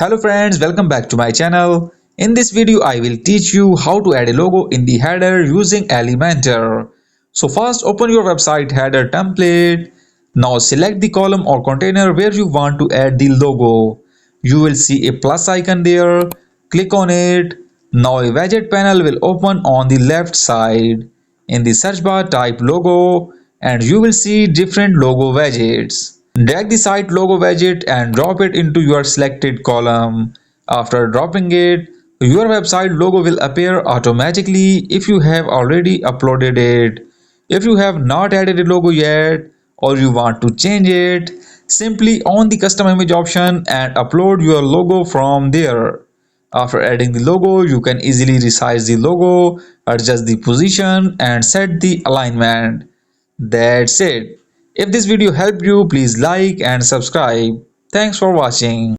Hello friends, welcome back to my channel. In this video, I will teach you how to add a logo in the header using Elementor. So first open your website header template. Now select the column or container where you want to add the logo. You will see a plus icon there. Click on it. Now a widget panel will open on the left side. In the search bar type logo and you will see different logo widgets. Drag the site logo widget and drop it into your selected column. After dropping it, your website logo will appear automatically if you have already uploaded it. If you have not added a logo yet or you want to change it, simply on the custom image option and upload your logo from there. After adding the logo, you can easily resize the logo, adjust the position and set the alignment. That's it. If this video helped you, please like and subscribe. Thanks for watching.